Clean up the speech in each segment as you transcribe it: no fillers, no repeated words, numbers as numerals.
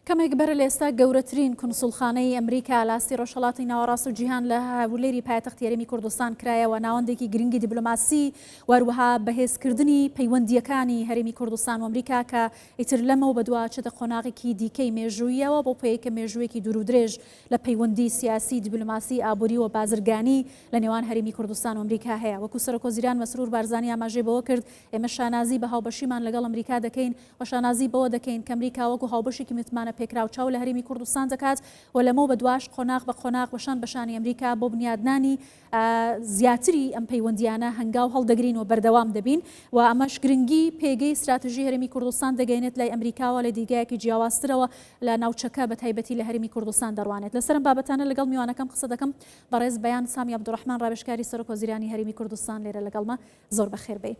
کەمێک بەر لە ئێستا گەورەترین کنسوڵخانەی ئەمریکا لە ئاستی ڕۆژهەڵاتی ناوەڕاست و جیهان لە هەولێری پایتەختی هەرێمی کوردستان کرایەوە ناوەندێکی گرنگی دیبلۆماسی وەروەها بەهێزکردنی پەیوەندیەکانی هەرێمی کوردستان و ئەمریکا کە ئیتر لەمەوە بەدوا چێتە قۆناغێکی دیکەی مێژوویەوە بۆ پێیکە مێژوویەکی دوور و درێژ لە پەیوەندی سیاسی دیبلۆماسی ئابووری و بازرگانی لە نێوان هەرێمی کوردستان و ئەمریکا هەیە. وەکو سەرۆکۆزیران مەسرور بارزانی ئاماژەی بەوە کرد ئێمە شانازی بە هاوبەشیمان لەگەڵ ئەمریکا دەکەین و شانازی بەوە دەکەین کە ئەمریکا وەکو هاوبەشێکی متمانە پێکراوچاو لە هەرێمی کوردستان دەکات و لەمەوە بەدواش قۆناغ بە قۆناغ بەشان بەشانی ئەمریکا بۆ بنیادنانی زیاتری ئەم پەیوەندیانە هەنگاو هەڵدەگرین و بەردەوام دەبین و ئەمەش گرنگی پێگەی استراتژی هەرێمی کوردستان دەگەێنێت لای ئەمریکاوە لە دیگایەکی جیاوازترەوە لە ناوچەکە بە تایبەتی لە هەرێمی کوردستان دەڕوانێت. لەسەرم بابەتانە لەگەڵ میوانەکەم قسە دەکەم بەڕێز بەیان سامی عەبدوڕەحمان ڕاوێژکاری سەرۆکۆزیرانی هەرێمی کوردستان لێرە لەگەڵمە. زۆر بەخێر بێ.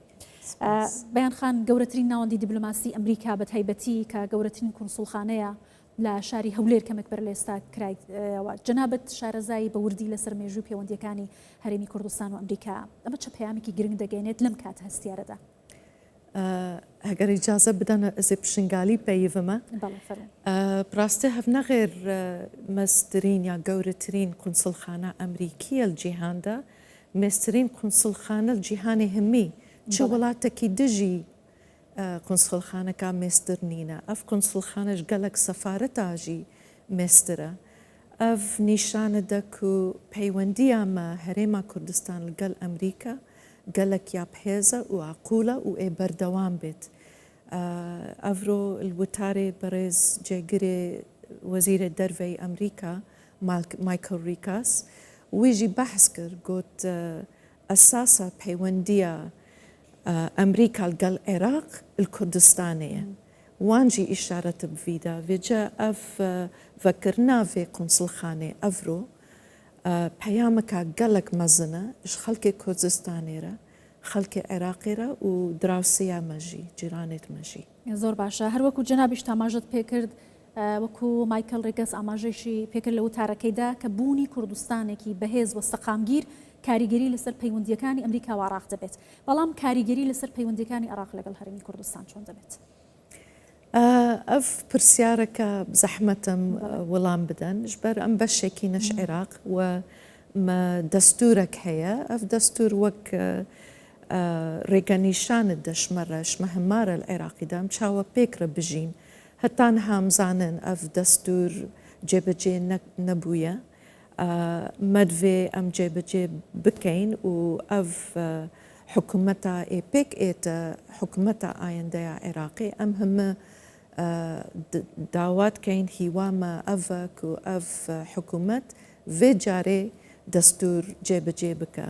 بەیان خان گەورەترین ناوەندی دیبلۆماسی ئەمریکا بە تایبەتی کە گەورەترین کنسوڵخانەیە لە شاری هەولێر کەمێک بەر لە ئێستا کرایەوە. جەنابەت شارەزایی بە وردی لەسەر مێژووی پەیوەندیەکانی هەرێمی کوردستان و ئەمریکا ئەمە چه پەیامێکی گرنگ دەگەێنێت لەم کاتە هەستیارەدا؟ ئەگەر ئیجازە بدەنە ئەزێ پشنگالی پێیڤمە ڕاستە هەڤنەغێر مەسترین یا گەورەترین قونسڵخانە ئەمریکیە لە جیهاندا مێسترین قونسڵخانە لە جیهانی هەمی چ وڵاتێکی دژی قونسڵخانەکە مێستر نینە. ئەف قونسڵخانەش گەلک سەفارەتاژی مێسترە. ئەف نیشانە دەک و پەیوەندیامە هەرێما کوردستان لەگەڵ ئەمریکا گەلک یا بهێزە و عقولە و ئێ بەردەوام بێت. ئەڤرۆ الوتارێ بەڕێز جێگرێ وەزیرە دەرڤەی ئەمریکا مایکل ریکاس ویژی بەحث کرد گوت ئەساسە پەیوەندیە ئەمریکا لەگەڵ عێراق الکوردستانەیە. وانجی ئیشارەتە بڤیدا وێجا ئەف ڤەکردنا vê قونسڵخانێ ئەڤرۆ پەیامەکە گەلک مەزنە ژ خەڵکێ کوردستانێرە خەڵکی عێراقێرە و دراوسەیە مەژی جیرانێت مەژی. زۆر باشە. هەروەکو جەنابیش ئاماژەت پێکرد وەکو مایکل ڕێگەس ئاماژەیشی پێکرد لە وتارەکەیدا کە بوونی کوردستانێکی بەهێز وە سەقامگیر کاریگەری لەسەر پەیوەندیەکانی ئەمریکا و عێراق دەبێت. بەڵام کاریگەری لەسەر پەیوەندیەکانی عێراق لەگەڵ هەرێمی کوردستان چۆن دەبێت؟ ئەف پرسیارەکە زەحمەتم وەڵام بدەن ژبەر ئەم بەشێکی نەش عێراق و دەستورێک هەیە. ئەف دەستور وەک ڕێگەنیشانت دەشمەرە شمەهمارە لە عێراقیدام چاوە پێکرە بژین هەتان هامزانن ئەف دەستور جێبەجێ نەبوویە مەدوێ ئەم جێبەجێ بکەین و ئەف حکوومەتە ئێپێک ئێتە حکوومەتە ئایندەیە عێراقی ئەم هەمە داواتکەین هیوامە ئەڤک و ئەف حکوومەت vê carê destûr cêbicê bike.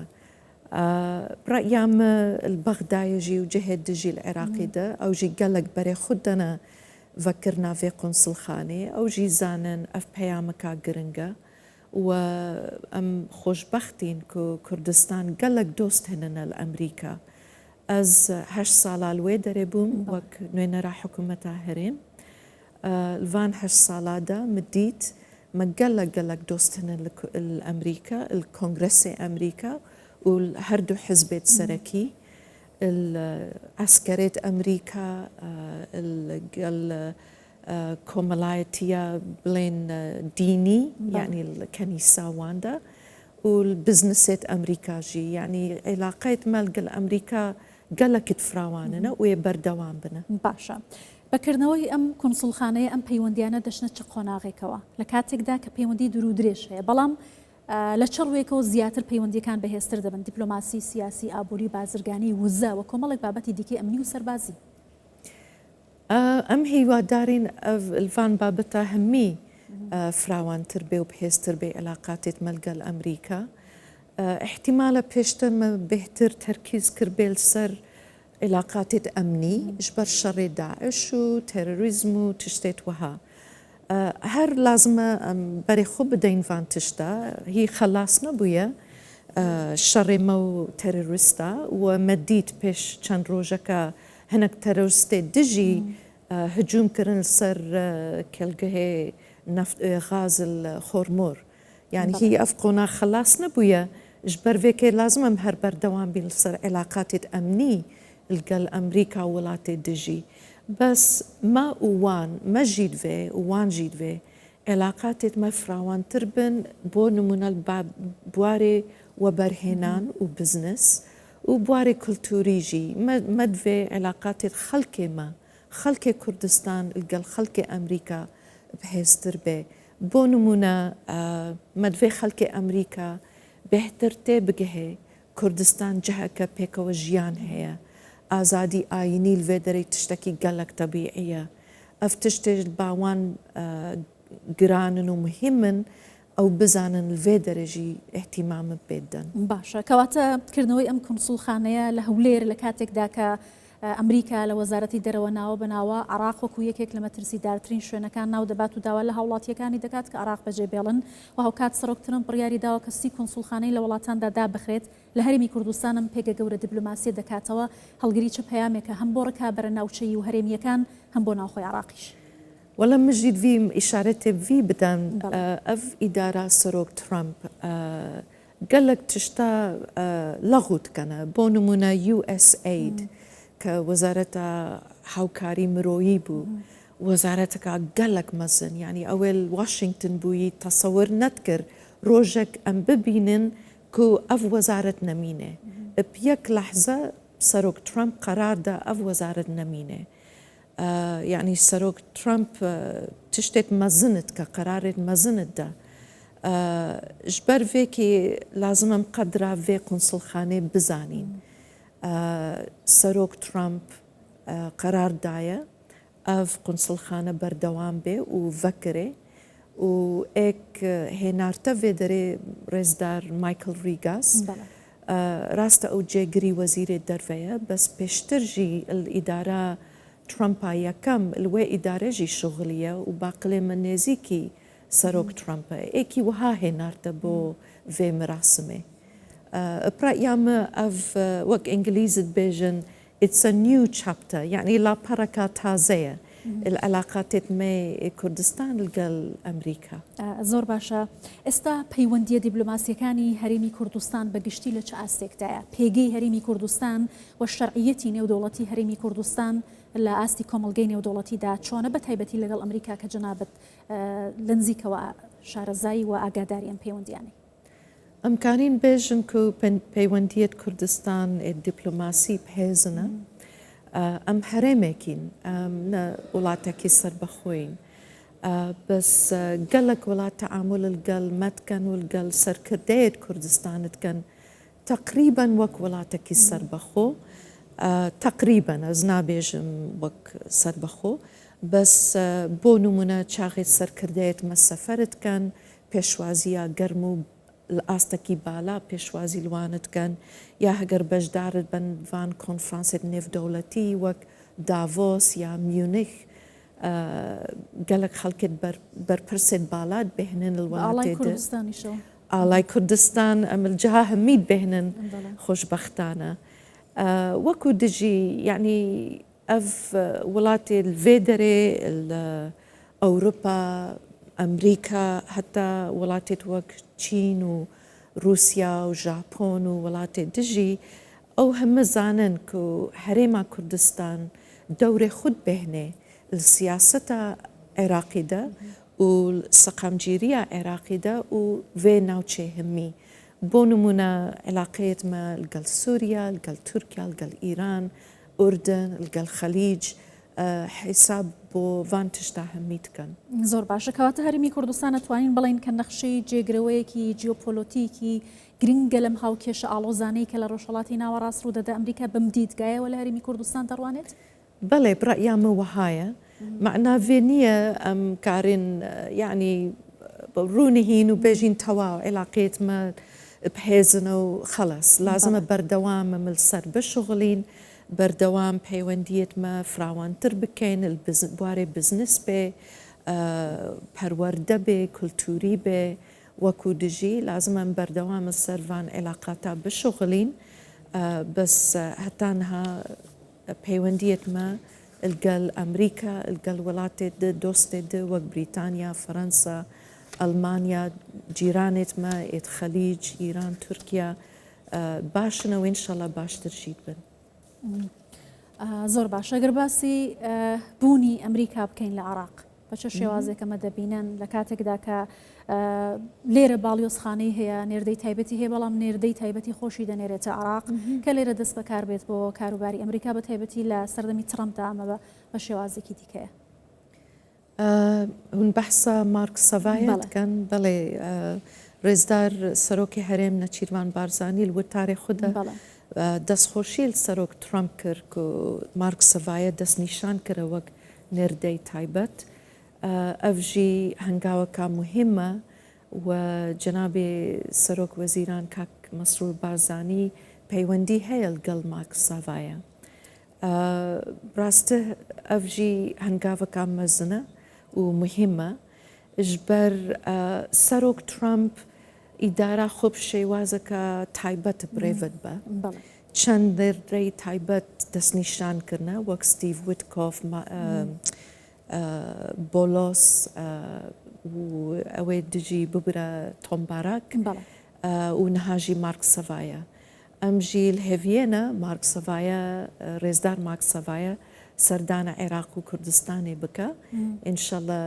Ra'yame li Bexdayê jî û cihê dijî li Iraqê de ew jî gelek berê xwe dene vekirina vê qunsilxanê ew jî zanin ev peyameka giring e و ئەم خۆشببختین ku Kurdistan gelek dost hene li Emerîka. Ez 8 sala li wê derê bûm wek nûênera hikûmeta herêm. Li van 8 sala de min dît me gelek dost hene li Emerîka, li Kongresê Emerîka û her du hizbê serekî, eskerêt Emerîka, کۆمەڵایەتیە بڵێن دینی یعنی کەنیسا واندا و بزنسێت ئەمریکاژی یعنی عێلاقەت مەلگەل ئەمریکا گەلەکت فراوانە و ێ بەردەوام بنە. باشە. بەکردنەوەی ئەم کنسوڵخانەیە ئەم پەیوەندیانە دەشنە چ قۆناغێکەوە لە کاتێکدا کە پەیوەندی دوور و درێژ هەیە بەڵام لە چڕوێکەوە زیاتر پەیوەندیەکان بەهێزتر دەبن دیپلۆماسی سیاسی ئابووری بازرگانی وزە و کۆمەڵێک بابەتی دیکەی ئەمنی و سەربازی. ئەم هیوادارین ئەلڤان بابەتە هەممی فراوانتر بێ و بەهێزتر بێ علاقاتێت مەلگەل ئەمریکا. احتیمالە پێشتر بهتر تەرکیز کرد بێ سەر علاقاتێت ئەمنی ژبەر شەڕێ داعش و تێرۆریزم و تشتێت وەها. هەر لازمە بەرێ خۆ بدەین ڤان تشتا هی خەلاس نەبوویە شەڕێمە و تێرۆریستە و مەدیت پێش چەند ڕۆژەکە هەنێک تەرۆریستێ دژی هجوومکردن سەر کێلگەهێ غازل خۆرمۆر یعنی هی ئەف قۆنا خەلاس نەبوویە ji ber vêkê lazim em her berdewam bîn li ser علاقاتێت ئەمنی لەگەڵ ئەمریکا وڵاتێ دژی بس ما وان ما جيد في وان جيد في علاقات ما فراوان تربن بون من الباب بواري وبرهنان وبزنس وبواري كولتوريجي ما دفي علاقات خلقي ما خلقي كردستان القل خلقي أمريكا بحيث تربي بونمونا مدفي خلقي أمريكا بهترتي بجهي كردستان جهة بيكا وجيان هي آزادي آيني الفيدري تشتكي قلق طبيعية أفتشتي الباوان قرانن ومهمن أو بزانن الفيدرجي اهتمام بيدن باشا كواتا كردنوي أم كونسولخانەیە لە هەولێر لە کاتێکدا کە ئەمریکا لە وەزارەتی دەرەوە ناوە بناوە عراق وەکو یەکێک لە مەترسیدارترین شوێنەکان ناو دەبات و داوا لە هاوڵاتیەکانی دەکات کە عراق بەجێ بێڵن و هاوکات سەرۆک ترمپ بڕیاری داوە کە سی کۆنسولخانەی لە وڵاتاندا دابخرێت لە هەرێمی کوردستانم پێگە گەورە دیبلۆماسی دەکاتەوە هەڵگری چ پەیامێکە هەم بۆ ڕکابەرە ناوچەیی و هەرێمیەکان هەم بۆ ناوخۆی عراقیش. ولا مجد في إشارة في بدان أف إدارة سروق ترامب قال لك تشتا لغوت كان بونمونا USAID كوزارة حوكاري مرويبو وزارتك قال لك مزن يعني أول واشنطن بوي تصور نذكر روجك أم ببينن كو أف وزارة نمينة بيك لحظة سروق ترامب قرار دا أف وزارة نمينة يعني سروق ترامب تشتت مزنت كقرار مزنت ده جبر فيكي لازم مقدرة في قنصلخانة بزانين سروق ترامب قرار داية اف قنصلخانة بردوام بي وفكري و ايك هنارتا فيدري رزدار مايكل ريغاس راستا او جيغري وزير الدرفية بس بيشترجي الإدارة ترامبا كم الوي إدارة جي شغلية وباقلي من نزيكي سروق ترامبا إيكي وها هنارتا بو في مراسمي برأيام أف وك إنجليزي بيجن it's a new chapter يعني لا بركة تازية العلاقات مي كردستان لقل أمريكا زۆر باشە ئێستا پەیوەندیە دیبلۆماسیەکانی هەرێمی کوردستان بەگشتی لە چ ئاستێکدایە پێگەی هەرێمی کوردستان و شەرعیەتی نێودەوڵەتی هەرێمی کوردستان لە ئاستی کۆمەڵگەی نێودەوڵەتیدا چۆنە بە تایبەتی لەگەڵ ئەمریکا کە جەنابەت لە نزیکەوە شارەزایی و ئاگاداریان پەیوەندیانی ئەمکانین بێژن كو پەیوەندیەت کوردستان الدبلوماسي بهێزنە ئەم هەرێمێکین وڵاتێکی سەربەخۆین بس قالك ولا تعامل القل متكن والقل سركرديت كردستان كان تقريبا وك ولاتك السربخو تقريبا ازنابيج وك سربخو بس بونو منا شاغي سركرديت ما سفرت كان بيشوازيا قرمو الأستكي بالا بيشوازي الوانت كان يا هجر بجدار بن فان كونفرانس نيف دولتي وك دافوس يا ميونخ قالك خلقت بربرسد بالاد بهنن الوانت آلاي كردستاني شو آلاي كردستان ام الجهة هميد بهنن خوش بختانا وكو دجي يعني اف ولاتي الفيدري اوروبا امريكا حتى ولاتي وك تشين وروسيا وجابون وولاتي دجي او هم زانن كو حريما كردستان دوري خود بهنه السياسة عراقي ده والسقامجيرية عراقي ده وفي ناوتشي همي بونمونا علاقات ما القل سوريا القل تركيا القل إيران أردن القل الخليج حساب بو فانتشتا هميت كان زۆر باشە کەواتە هەرێمی کوردستان ئەتوانین بڵین کە نەخشەی جێگرەوەیەکی جیۆپۆلۆتیکی گرنگە لەم هاوکێشە ئاڵۆزانەی کە لە ڕۆژهەڵاتی ناوەڕاست ڕوودەدا ئەمریکا بەم دیدگایەوە لە هەرێمی کوردستان دەڕوانێت بلى برأيام وهاية معنا فينية أم كارين يعني رونهين وبيجين توا علاقات ما بحيزنا وخلص لازم بردوام من السر بشغلين بردوام بيونديت ما فراوان تربكين بواري بزنس بي پرورده بي كولتوري بي وكو دجي لازم بردوام السرفان علاقاتا بشغلين بس هتانها بيونديت ما القل أمريكا القل ولاتي دوستي وك بريطانيا فرنسا ألمانيا جيرانت ما الخليج إيران تركيا باشنا وإن شاء الله باش ترشيد بن زۆر باش ئەگەر باسی بوونی ئەمریکا بکەین لە عراق بە چه شێوازێکەمە دەبینن لە کاتێکدا کە لێرە باڵیۆزخانەی هەیە نێردەی تایبەتی هەیە بەڵام نێردەی تایبەتی خۆشی دەنێرێتە عراق کە لێرە دەست بەکار بێت بۆ کاروباری ئەمریکا بە تایبەتی لە سەردەمی ترەمپدا ئەمە بە شێوازێکی دیکەیە. هون بەحسە مارک سەڤایە دەکەن بەڵێ ڕێزدار سەرۆکی هەرێم نەچیروان بارزانانی وتارێ خودە دەستخۆشی سەرۆک ترامپ کرد و مارک سەڤایە دەستنیشان کرە وەک نێردەی تایبەت ئەڤژی هەنگاوەکە مهمە و جەنابێ سەرۆک وەزیران کاک مەسرور بارزانانی پەیوەندی هەیە لەگەڵ مارک سەڤایە. ڕاستە ئەڤژی هەنگاوەکە مەزنە و مهمە ژبەر سەرۆک ترامپ ئیدارە خۆب شێوازەکە تایبەت برێڤت بە چەند نێردەی تایبەت دەستنیشانکردنە وەک ستیڤ ویتکۆف بۆلۆس ئەوەی دژی ببرە تۆمبارەک و نەهاژی مارک سەڤایە. ئەم ژیل هێڤێنە مارک سەڤایە ڕێزدار مارک سەڤایە سەردانە عێراق و کوردستانی بکە ئینشەڵە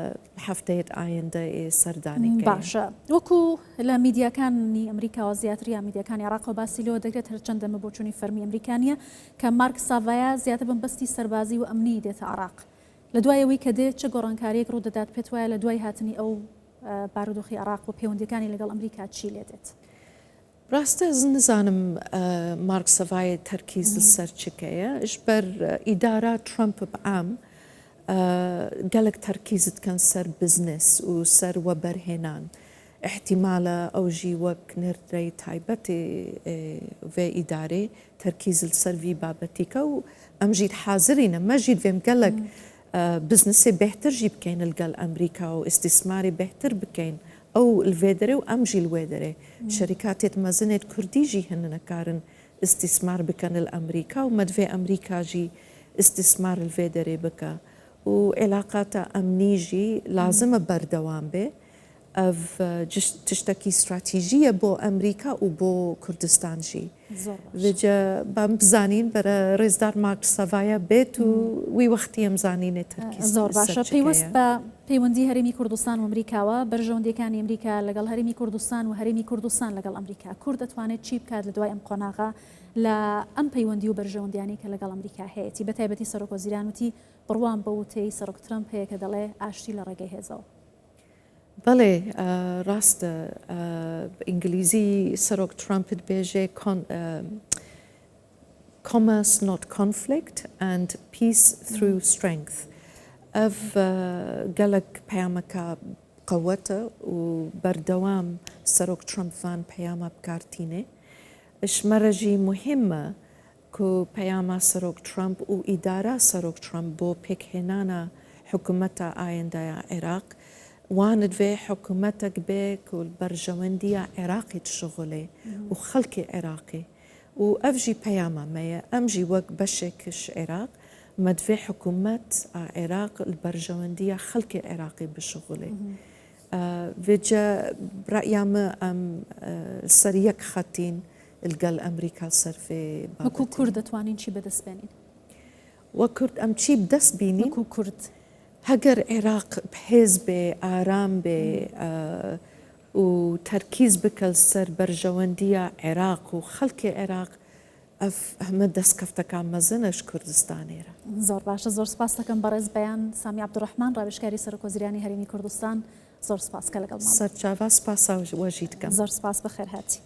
هەفتەیەک ئایندە سەردانی باشە وەکو لە میدیاکانی ئەمریکاوە زیاتر یا میدیاکانی عێراق و باسی لەوە دەگرێت هەرچەندەمە بۆ چوونی فەرمی ئەمریکانیە کە مارک سەڤایە زیاتر بەستی سەربازی و ئەمنی دێتە عێراق لە دوایەوەی کە دێت چه گۆڕانکاریەک ڕوو دەدات پێت وایە لە دوای هاتنی ئەو بارودۆخی عێراق و پەیوەندیەکانی لەگەڵ ئەمریکا چی لێ دێت؟ ڕاستە نزانم مارک سەڤایە تەرکیز سەر چکەیە ژبەر ئیدارە ترامپ بەعام گەلک تەرکیزت کەن سەر بزنس و سەر وەبەرهێنان احتیمالە ئەوژی وەک نێردەی تایبەتی vê ئیدارێ تەرکیزل سەروی بابەتیکە و ئەمژیت حازرینە مەژید vêm gelek بزنسێ بهتر جی بکەین لەگەڵ ئەمریکا و ئیستیسماری بهتر بکەین ئەو لێدرێ و ئەمژی لێدرێ شەریکاتێت مەزنێت کوردیژی هەنەکارن ئیستیسمار بکەن لە ئەمریکا و مەدوێ ئەمریکاژی ئیستیسمار لێدرێ بکە و عێلاقاتە ئەمنیژی لازمە بەردەوام بێ ئەv تشتێکی استراتیژیە بۆ ئەمریکا و بۆ کوردستانژی وێجە بام بزانین بەرە ڕێزدار مارک سەڤایە بێت و وی وەختی ئەم زانینێ تەرکیز زۆر باشە پێوەست بە پەیوەندی هەرێمی کوردستان و ئەمریکاوە بەرژەوەندەکانی ئەمریکا لەگەڵ هەرێمی کوردستان و هەرێمی کوردستان لەگەڵ ئەمریکا کورد دەتوانێت چی بکات لە دوای ئەم قۆناغا لە ئەم پەیوەندی و بەرژەوەندیانی کە لەگەڵ ئەمریکا هەیەی بە تایبەتی سەرۆک وەزیران وتی بڕوان بە وتەی سەرۆک ترامپ هەیە کە دەڵێ ئاشتی لە ڕێگەی هێزەوە. بەڵێ ڕاستە ئینگلیزی سەرۆک ترامپت بێژێ commerce not conflict and peace through strength. ئەv gelek پەیامەکە قەوەتە و بەردەوام سەرۆک ترامپان پەیامە بکارتینێ ژمەرەژی مهمە کو پەیامە سەرۆک ترامپ و ئیدارە سەرۆک ترامپ بۆ پێکهێنانە حکوومەتە ئایندەیە عێراق وانت vê حکوومەتێک بێ و بەرژەوەندیە عێراقی شغلێ و خەڵکی عێراقی و ئەڤژی پەیامەمەیە ئەمژی وەک بەشێکش عێراق مەدوێ حکوومەت عێراق بەرژەوەندیە خەڵکی عێراقی بشغلێ vêce ڕەیامە ئەم سەر یەک خەتین لەگەڵ ئەمریکا سەرفێ وەکو کورد دەتوانین چی بەدەستبێنین وە کورد ئەم چی بدەست بینین وەکو کورد هەگەر عێراق بەهێز بێ ئارام بێ و تەرکیز بکەل سەر بەرژەوەندیە عێراق و خەڵکی عێراق ئەف هەمە دەستکەفتەکان مەزنەش کوردستانێرە. زۆر باشە زۆر سپاس دەکەم بەڕێز بەیان سامی عەبدوڕەحمان ڕاوێژکاری سەرۆک وەزیرانی هەرێمی کوردستان زۆر سپاس کە لەگەڵمان سەرچاوا سپاسا وەژی دکەم زۆر سپاس بەخێر هاتی.